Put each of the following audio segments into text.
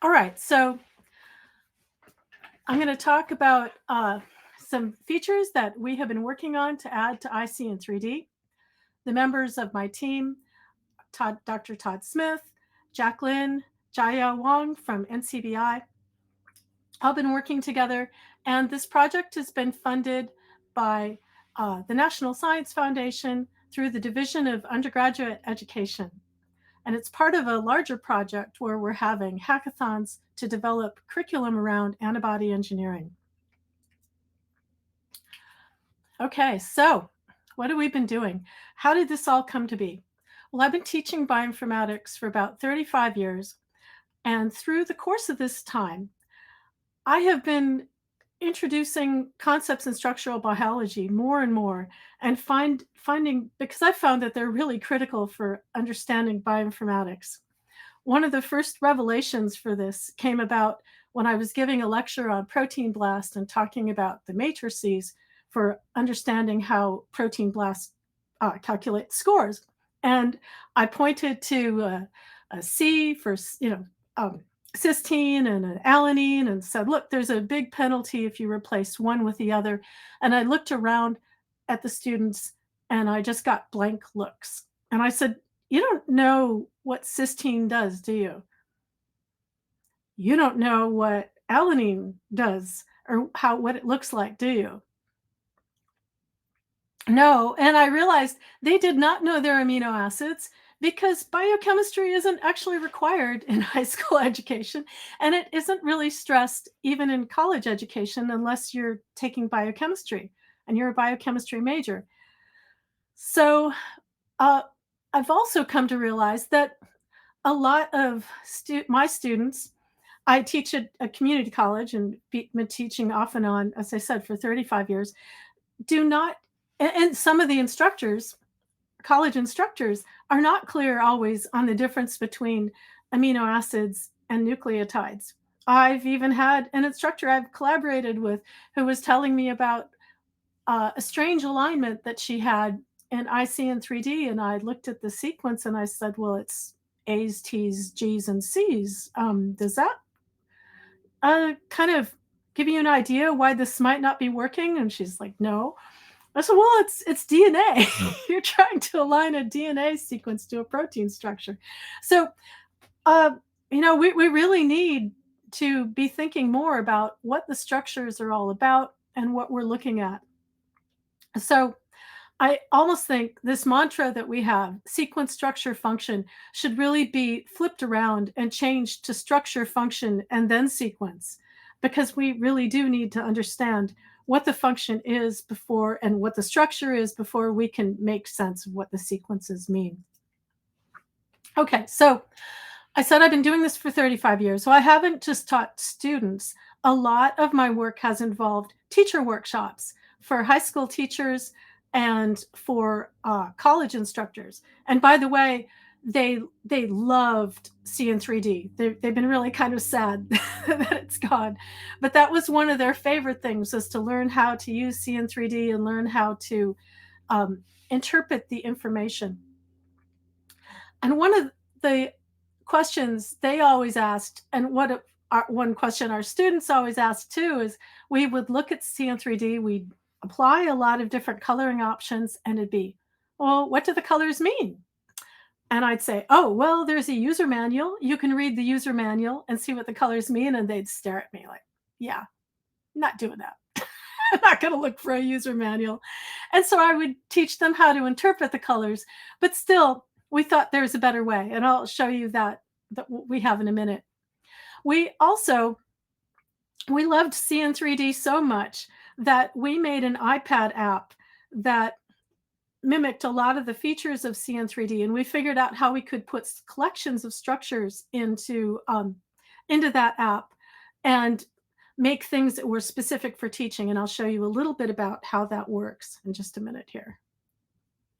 All right, so I'm going to talk about some features that we have been working on to add to iCn3D. The members of my team, Dr. Todd Smith, Jacqueline Jaya Wong from NCBI, all been working together, and this project has been funded by the National Science Foundation through the Division of Undergraduate Education. And it's part of a larger project where we're having hackathons to develop curriculum around antibody engineering. Okay, so what have we been doing? How did this all come to be? Well, I've been teaching bioinformatics for about 35 years. And through the course of this time, I have been introducing concepts in structural biology more and more, and finding, because I found that they're really critical for understanding bioinformatics. One of the first revelations for this came about when I was giving a lecture on Protein Blast and talking about the matrices for understanding how Protein Blast calculates scores. And I pointed to a C for, cysteine and an alanine and said, look, there's a big penalty if you replace one with the other. And I looked around at the students and I just got blank looks. And I said, you don't know what cysteine does, do you? You don't know what alanine does or what it looks like, do you? No, and I realized they did not know their amino acids because biochemistry isn't actually required in high school education, and it isn't really stressed even in college education unless you're taking biochemistry and you're a biochemistry major. So I've also come to realize that a lot of my students, I teach at a community college and been teaching off and on, as I said, for 35 years, do not, and some of the instructors, college instructors, are not clear always on the difference between amino acids and nucleotides. I've even had an instructor I've collaborated with who was telling me about a strange alignment that she had in iCn3D, and I looked at the sequence and I said, well, it's A's, T's, G's, and C's. Does that kind of give you an idea why this might not be working? And she's like, no. I said, well, it's DNA. You're trying to align a DNA sequence to a protein structure. So, we really need to be thinking more about what the structures are all about and what we're looking at. So I almost think this mantra that we have, sequence, structure, function, should really be flipped around and changed to structure, function, and then sequence, because we really do need to understand what the function is before and what the structure is before we can make sense of what the sequences mean. Okay, so I said I've been doing this for 35 years, so I haven't just taught students. A lot of my work has involved teacher workshops for high school teachers and for college instructors. And by the way, they loved CN3D. They've been really kind of sad that it's gone. But that was one of their favorite things, was to learn how to use CN3D and learn how to interpret the information. And one of the questions they always asked, and one question our students always asked too, is we would look at CN3D, we'd apply a lot of different coloring options, and it'd be, well, what do the colors mean? And I'd say, oh, well, there's a user manual. You can read the user manual and see what the colors mean. And they'd stare at me like, yeah, I'm not doing that. I'm not going to look for a user manual. And so I would teach them how to interpret the colors, but still, we thought there's a better way. And I'll show you that we have in a minute. We loved CN3D so much that we made an iPad app that mimicked a lot of the features of CN3D, and we figured out how we could put collections of structures into that app and make things that were specific for teaching. And I'll show you a little bit about how that works in just a minute here.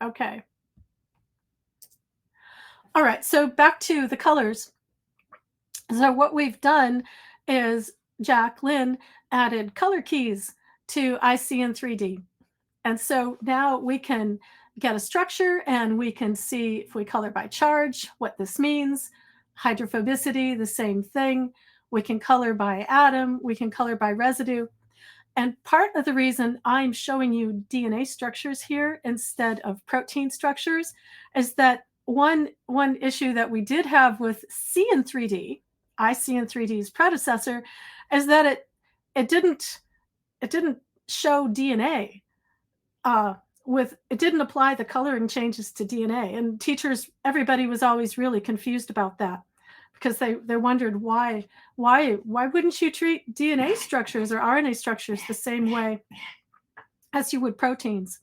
Okay. All right, so back to the colors. So what we've done is Jacqueline added color keys to iCn3D. And so now we can get a structure and we can see, if we color by charge, what this means. Hydrophobicity, the same thing. We can color by atom, we can color by residue. And part of the reason I'm showing you DNA structures here instead of protein structures is that one issue that we did have with ISMB, iCn3D's predecessor, is that it didn't show DNA. It didn't apply the coloring changes to DNA, and teachers, everybody was always really confused about that, because they wondered why wouldn't you treat DNA structures or RNA structures the same way as you would proteins?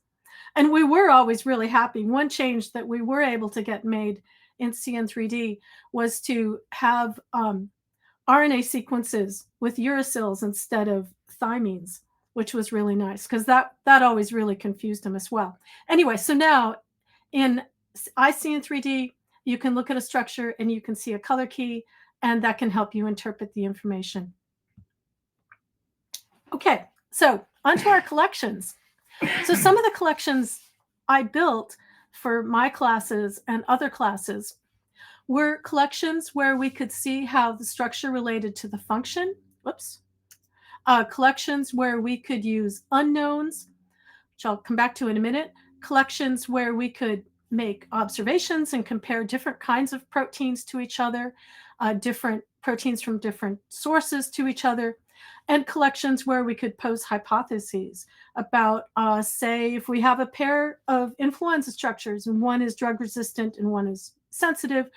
And we were always really happy. One change that we were able to get made in CN3D was to have RNA sequences with uracils instead of thymines, which was really nice, because that always really confused them as well. Anyway, so now in iCn3D, you can look at a structure and you can see a color key, and that can help you interpret the information. Okay, so onto our collections. So some of the collections I built for my classes and other classes were collections where we could see how the structure related to the function. Whoops. Collections where we could use unknowns, which I'll come back to in a minute. Collections where we could make observations and compare different kinds of proteins to each other, different proteins from different sources to each other, and collections where we could pose hypotheses about, say, if we have a pair of influenza structures and one is drug resistant and one is sensitive,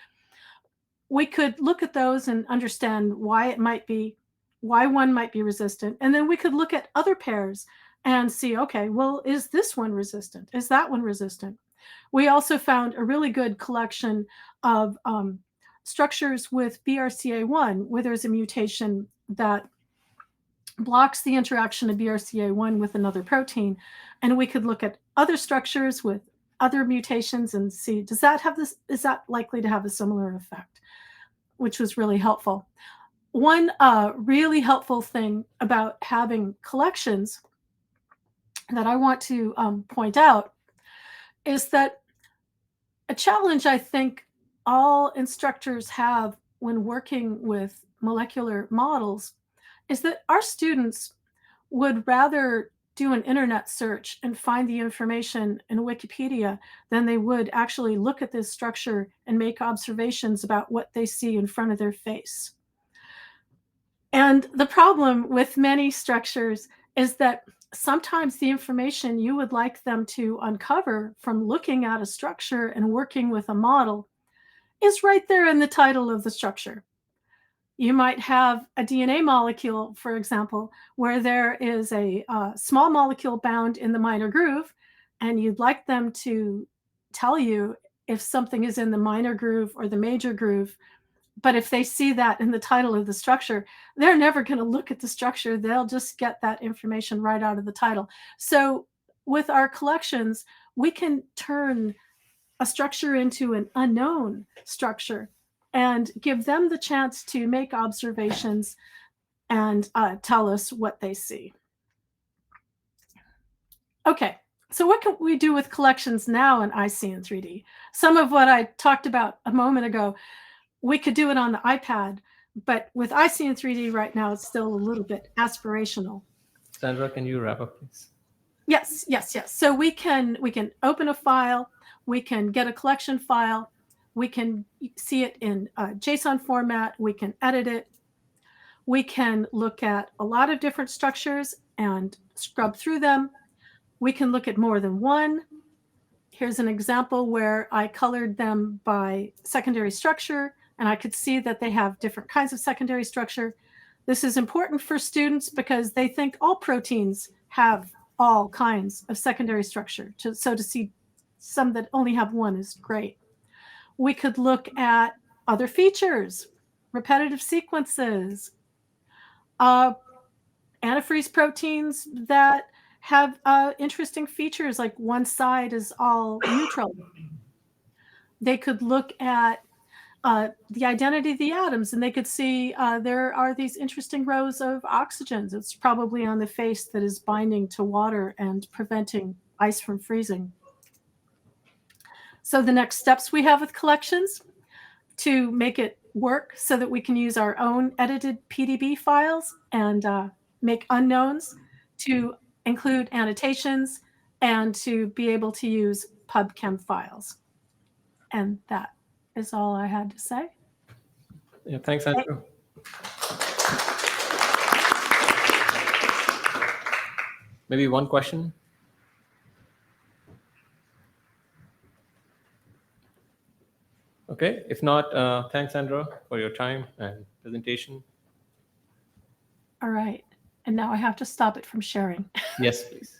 we could look at those and understand why one might be resistant. And then we could look at other pairs and see, okay, well, is this one resistant? Is that one resistant? We also found a really good collection of structures with BRCA1, where there's a mutation that blocks the interaction of BRCA1 with another protein. And we could look at other structures with other mutations and see, is that likely to have a similar effect, which was really helpful. One really helpful thing about having collections that I want to point out is that a challenge I think all instructors have when working with molecular models is that our students would rather do an internet search and find the information in Wikipedia than they would actually look at this structure and make observations about what they see in front of their face. And the problem with many structures is that sometimes the information you would like them to uncover from looking at a structure and working with a model is right there in the title of the structure. You might have a DNA molecule, for example, where there is a small molecule bound in the minor groove, and you'd like them to tell you if something is in the minor groove or the major groove. But if they see that in the title of the structure, they're never going to look at the structure. They'll just get that information right out of the title. So with our collections, we can turn a structure into an unknown structure and give them the chance to make observations and tell us what they see. Okay, so what can we do with collections now in iCn3D? Some of what I talked about a moment ago, we could do it on the iPad, but with iCn3D right now, it's still a little bit aspirational. Sandra, can you wrap up, please? Yes. So we can open a file, we can get a collection file, we can see it in JSON format, we can edit it, we can look at a lot of different structures and scrub through them. We can look at more than one. Here's an example where I colored them by secondary structure, and I could see that they have different kinds of secondary structure. This is important for students because they think all proteins have all kinds of secondary structure. So to see some that only have one is great. We could look at other features, repetitive sequences, antifreeze proteins that have interesting features, like one side is all neutral. They could look at the identity of the atoms, and they could see there are these interesting rows of oxygens. It's probably on the face that is binding to water and preventing ice from freezing. So the next steps we have with collections to make it work so that we can use our own edited PDB files and make unknowns to include annotations and to be able to use PubChem files. And that is all I had to say. Yeah, thanks, Andrew. Maybe one question? Okay, if not, thanks, Sandra, for your time and presentation. All right. And now I have to stop it from sharing. Yes, please.